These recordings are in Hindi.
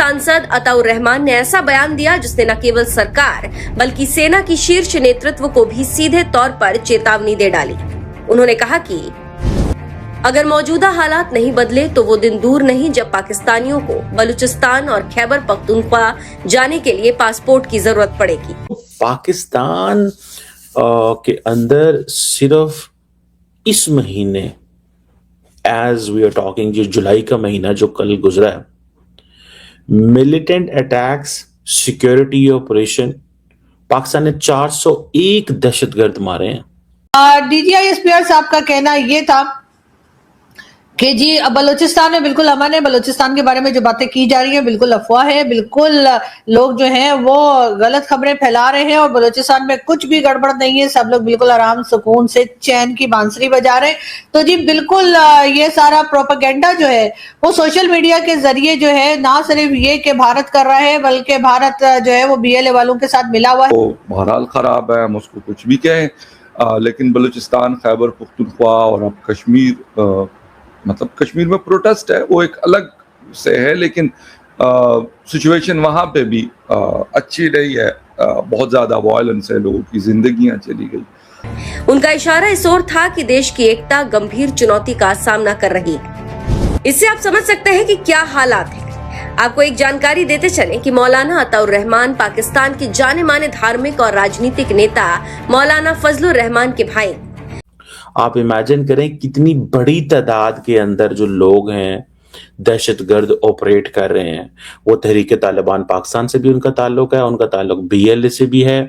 सांसद अताउर रहमान ने ऐसा बयान दिया जिसने न केवल सरकार बल्कि सेना की शीर्ष नेतृत्व को भी सीधे तौर पर चेतावनी दे डाली। उन्होंने कहा कि अगर मौजूदा हालात नहीं बदले तो वो दिन दूर नहीं जब पाकिस्तानियों को बलूचिस्तान और खैबर पख्तूनख्वा जाने के लिए पासपोर्ट की जरूरत पड़ेगी। पाकिस्तान के अंदर सिर्फ इस महीने एज वी आर टॉकिंग, जो जुलाई का महीना जो कल गुजरा है, militant attacks, security operation, Pakistan ने 401 दहशतगर्द मारे हैं। डीजीआई एसपीआर साहब का कहना ये था कि जी बलूचिस्तान में बिल्कुल अमन है, बलूचिस्तान के बारे में जो बातें की जा रही है बिल्कुल अफवाह है, बिल्कुल लोग जो हैं वो गलत खबरें फैला रहे हैं और बलूचिस्तान में कुछ भी गड़बड़ नहीं है, सब लोग बिल्कुल आराम सुकून से चैन की बांसुरी बजा रहे हैं। तो जी बिल्कुल ये सारा प्रोपेगेंडा जो है वो सोशल मीडिया के जरिए जो है ना सिर्फ ये कि भारत कर रहा है बल्कि भारत जो है वो बीएलए वालों के साथ मिला हुआ है। वो बहरहाल खराब है, हम उसको कुछ भी कहें, लेकिन बलूचिस्तान, खैबर पख्तूनख्वा और अब कश्मीर, मतलब कश्मीर में प्रोटेस्ट है, वो एक अलग से है, लेकिन सिचुएशन वहाँ पे भी अच्छी नहीं है। बहुत ज्यादा वायलेंस है, लोगों की जिंदगियां चली गई। उनका इशारा इस ओर था कि देश की एकता गंभीर चुनौती का सामना कर रही है। इससे आप समझ सकते हैं कि क्या हालात है। आपको एक जानकारी देते चलें कि मौलाना अताउर रहमान पाकिस्तान के जाने माने धार्मिक और राजनीतिक नेता मौलाना फजलुर रहमान के भाई। आप इमेजिन करें कितनी बड़ी तादाद के अंदर जो लोग हैं दहशतगर्द ऑपरेट कर रहे हैं। वो तहरीके तालिबान पाकिस्तान से भी उनका ताल्लुक है, उनका ताल्लुक बीएलए से भी है,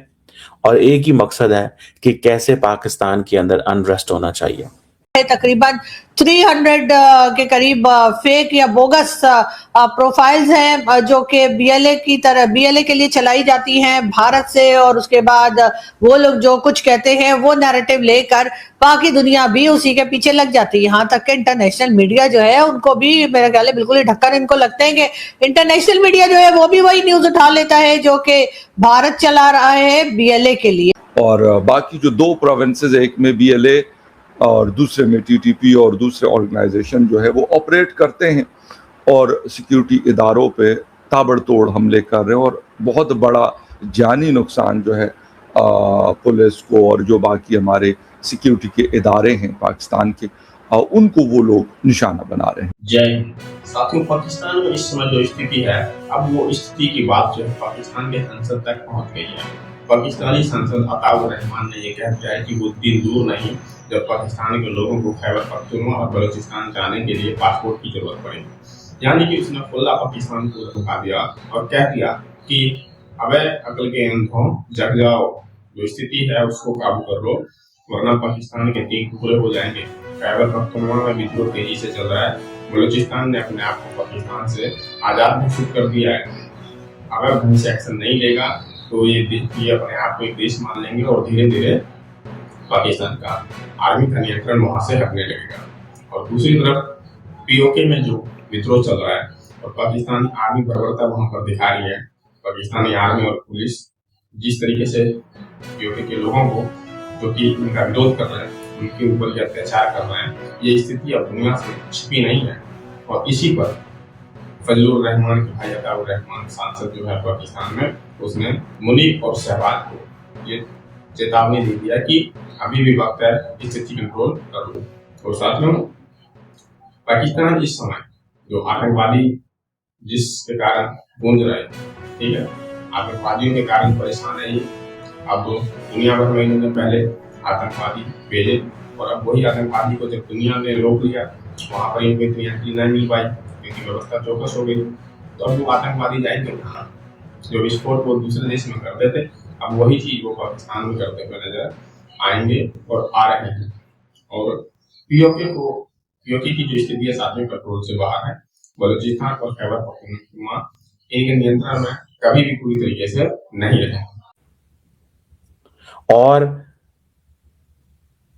और एक ही मकसद है कि कैसे पाकिस्तान के अंदर अनरेस्ट होना चाहिए। तकरीबन 300 के करीब फेक या बोगस प्रोफाइल्स हैं जो कि बीएलए के लिए चलाई जाती हैं भारत से, और उसके बाद वो लोग जो कुछ कहते हैं वो नैरेटिव लेकर बाकी दुनिया भी उसी के पीछे लग जाती है। यहाँ तक कि इंटरनेशनल मीडिया जो है उनको भी मेरे ख्याल है बिल्कुल ही ढक्कन इनको लगते हैं कि इंटरनेशनल मीडिया जो है वो भी वही न्यूज उठा लेता है जो कि भारत चला रहा है बीएलए के लिए। और बाकी जो 2 प्रोविंसेस, एक में बीएलए और दूसरे में टीटीपी और दूसरे ऑर्गेनाइजेशन जो है वो ऑपरेट करते हैं और सिक्योरिटी इदारों पे ताबड़तोड़ हमले कर रहे हैं, और बहुत बड़ा जानी नुकसान जो है पुलिस को और जो बाकी हमारे सिक्योरिटी के इदारे हैं पाकिस्तान के, उनको वो लोग निशाना बना रहे हैं। जय साथियों, पाकिस्तान में इस समय जो स्थिति है, अब वो स्थिति की बात जो है पाकिस्तान के संसद तक पहुंच गई है। पाकिस्तानी सांसद अताउर रहमान ने ये कह दिया है कि वो दिन दूर नहीं जब पाकिस्तान के लोगों को खैबर पख्तूनख्वा और बलूचिस्तान जाने के लिए पासपोर्ट की जरूरत पड़ेगी। यानी कि उसने खुला पाकिस्तान को धोखा दिया और कह दिया कि अबे अकल के अंधों जग जाओ, जो स्थिति है उसको काबू कर लो वरना पाकिस्तान के 3 टुकड़े हो जाएंगे। खैबर पख्तूनख्वा में विद्रोह तेजी से चल रहा है, बलूचिस्तान ने अपने आप को पाकिस्तान से आजाद घोषित कर दिया है। अगर ढंग से एक्शन नहीं लेगा तो ये अपने आप को एक देश मान लेंगे और धीरे धीरे पाकिस्तान का आर्मी का नियंत्रण वहां से हटने लगेगा। और दूसरी तरफ पीओके में जो विद्रोह चल रहा है और पाकिस्तानी आर्मी बर्बरता वहां पर दिखा रही है, पाकिस्तानी आर्मी और पुलिस जिस तरीके से पीओके के लोगों को जो कि उनका विरोध कर रहे हैं उनके ऊपर भी अत्याचार कर रहे हैं, ये स्थिति अब दुनिया से छिपी नहीं है। और इसी पर फजलुर रहमान के भाई अताउर रहमान सांसद जो है पाकिस्तान में, उसने मुनीफ और शहबाज को ये चेतावनी दे दिया कि अभी भी वक्त है स्थिति कंट्रोल कर लो। और साथियों, पाकिस्तान इस समय जो आतंकवादी जिसके कारण गूंज रहे, ठीक है, आतंकवादियों के कारण परेशान है। अब दुनिया भर में इन्होंने पहले आतंकवादी भेजे और अब वही आतंकवादी को जब दुनिया ने रोक लिया, वहां पर इनको इतनी एंट्री नहीं मिल पाई क्योंकि व्यवस्था चौकस हो गई। तो अब वो आतंकवादी जाएंगे कहाँ? जो विस्फोट वो दूसरे देश में करते थे, अब वही चीज वो पाकिस्तान में करते हुए नजर आएंगे और आ रहे हैं। और पीओके की जो स्थिति है साथ में कंट्रोल से बाहर है। बलूचिस्तान और खैबर पख्तूनख्वा इनके नियंत्रण में कभी भी पूरी तरीके से नहीं रहे। और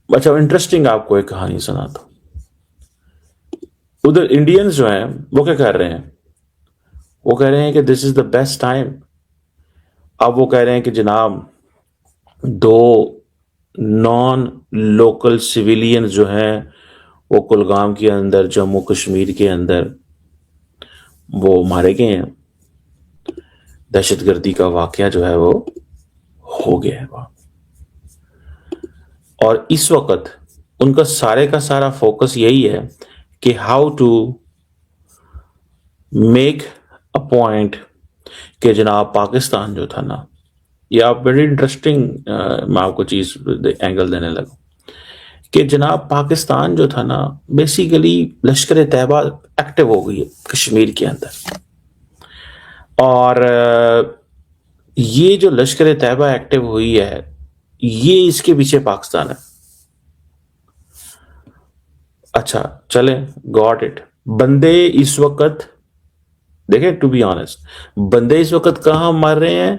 अच्छा, इंटरेस्टिंग आपको एक कहानी सुनाता हूं। उधर इंडियंस जो हैं वो क्या कर रहे हैं, वो कह रहे हैं कि this is the best time. अब वो कह रहे हैं कि जनाब 2 नॉन लोकल सिविलियंस जो हैं वो कुलगाम के अंदर, जम्मू कश्मीर के अंदर वो मारे गए हैं। दहशतगर्दी का वाकया जो है वो हो गया है वहां। और इस वक्त उनका सारे का सारा फोकस यही है कि how to make a point कि जनाब पाकिस्तान जो था ना, ये आप बड़ी इंटरेस्टिंग मैं आपको चीज एंगल देने लगा कि जनाब पाकिस्तान जो था ना, बेसिकली लश्कर तैयबा एक्टिव हो गई है कश्मीर के अंदर। और ये जो लश्कर तैयबा एक्टिव हुई है, ये इसके पीछे पाकिस्तान है। अच्छा चले, गॉट इट। बंदे इस वक्त देखें, टू बी ऑनेस्ट, बंदे इस वक्त कहां मर रहे हैं,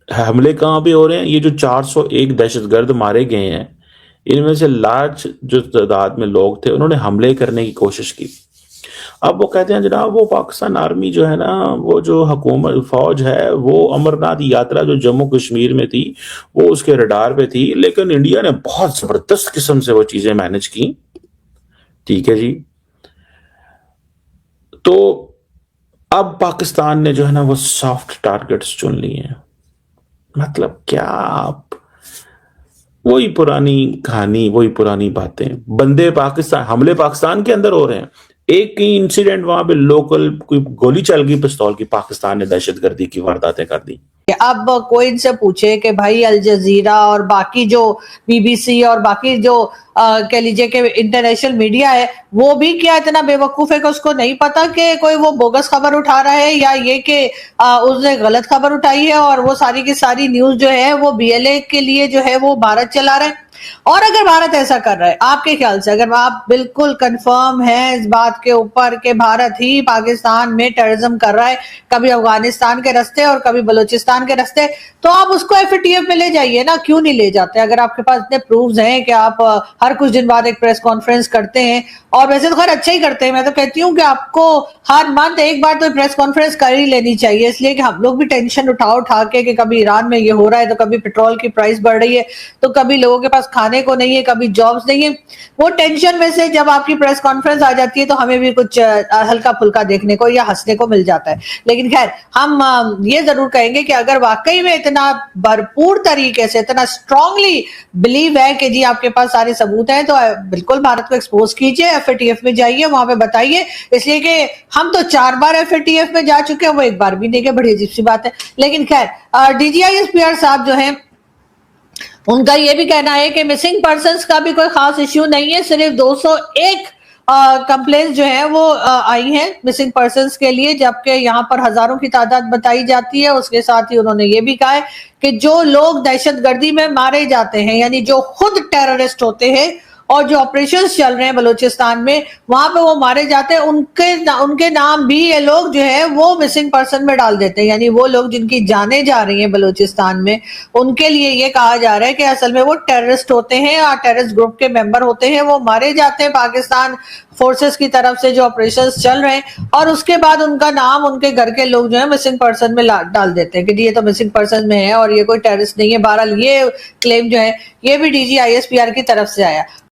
हमले कहां पे हो रहे हैं। ये जो 401 दहशतगर्द मारे गए हैं, इनमें से लार्ज जो तादाद में लोग थे, उन्होंने हमले करने की कोशिश की। अब वो कहते हैं जनाब वो पाकिस्तान आर्मी जो है ना, वो जो हुकूमत फौज है, वो अमरनाथ यात्रा जो जम्मू कश्मीर में थी वो उसके रडार पे थी, लेकिन इंडिया ने बहुत जबरदस्त किस्म से वो चीजें मैनेज की। ठीक है जी। तो अब पाकिस्तान ने जो है ना वो सॉफ्ट टारगेट्स चुन लिए हैं। मतलब क्या, आप वही पुरानी कहानी, वही पुरानी बातें। बंदे पाकिस्तान, हमले पाकिस्तान के अंदर हो रहे हैं। एक ही इंसिडेंट वहां पे लोकल कोई गोली चल गई पिस्तौल की, पाकिस्तान ने दहशतगर्दी की वारदातें कर दी। अब कोई इनसे पूछे कि भाई अल जजीरा और बाकी जो बीबीसी और बाकी जो कह लीजिए कि इंटरनेशनल मीडिया है, वो भी क्या इतना बेवकूफ है कि उसको नहीं पता कि कोई वो बोगस खबर उठा रहा है, या ये कि उसने गलत खबर उठाई है और वो सारी की सारी न्यूज जो है वो बीएलए के लिए जो है वो भारत चला रहा है। और अगर भारत ऐसा कर रहा है, आपके ख्याल से अगर आप बिल्कुल कंफर्म है इस बात के ऊपर कि भारत ही पाकिस्तान में टेररिज्म कर रहा है, कभी अफगानिस्तान के रास्ते और कभी बलूचिस्तान के रास्ते, तो आप उसको एफएटीएफ में ले जाइए ना, क्यों नहीं ले जाते? अगर आपके पास इतने प्रूफ्स हैं कि आप हर कुछ दिन बाद एक प्रेस कॉन्फ्रेंस करते हैं, और वैसे तो खैर अच्छा ही करते हैं, मैं तो कहती हूँ कि आपको हर मंथ एक बार तो प्रेस कॉन्फ्रेंस कर ही लेनी चाहिए, इसलिए कि हम लोग भी टेंशन उठा के कि कभी ईरान में ये हो रहा है, तो कभी पेट्रोल की प्राइस बढ़ रही है, तो कभी लोगों के पास खाने को नहीं है, कभी जॉब्स नहीं है। वो टेंशन में से जब आपकी प्रेस कॉन्फ्रेंस आ जाती है तो हमें भी कुछ हल्का फुल्का देखने को या हंसने को मिल जाता है। लेकिन खैर हम ये जरूर कहेंगे कि अगर वाकई में इतना भरपूर तरीके से, इतना स्ट्रांगली बिलीव है कि जी आपके पास सारे सबूत हैं, तो बिल्कुल भारत को एक्सपोज कीजिए, एफएटीएफ में जाइए, वहां पे बताइए। इसलिए कि हम तो 4 बार एफएटीएफ में जा चुके हैं, वो एक बार भी नहीं गए, बड़ी अजीब सी बात है। लेकिन खैर डीजीआईएसपीआर साहब जो हैं, उनका ये भी कहना है कि मिसिंग पर्संस का भी कोई खास इश्यू नहीं है, सिर्फ 201 कंप्लेंट जो है वो आई हैं मिसिंग पर्संस के लिए, जबकि यहाँ पर हजारों की तादाद बताई जाती है। उसके साथ ही उन्होंने ये भी कहा है कि जो लोग दहशतगर्दी में मारे जाते हैं, यानी जो खुद टेररिस्ट होते हैं और जो ऑपरेशंस चल रहे हैं बलूचिस्तान में, वहां पे वो मारे जाते हैं, उनके नाम भी ये लोग जो है वो मिसिंग पर्सन में डाल देते हैं। यानी वो लोग जिनकी जानें जा रही हैं बलूचिस्तान में, उनके लिए ये कहा जा रहा है कि असल में वो टेररिस्ट होते हैं और टेररिस्ट ग्रुप के मेंबर होते हैं, वो मारे जाते हैं पाकिस्तान फोर्सेस की तरफ से जो ऑपरेशंस चल रहे हैं, और उसके बाद उनका नाम उनके घर के लोग जो है मिसिंग पर्सन में डाल देते हैं कि ये तो मिसिंग पर्सन में है और ये कोई टेररिस्ट नहीं है। बहरहाल ये क्लेम जो है ये भी डीजीआईएसपीआर की तरफ से आया।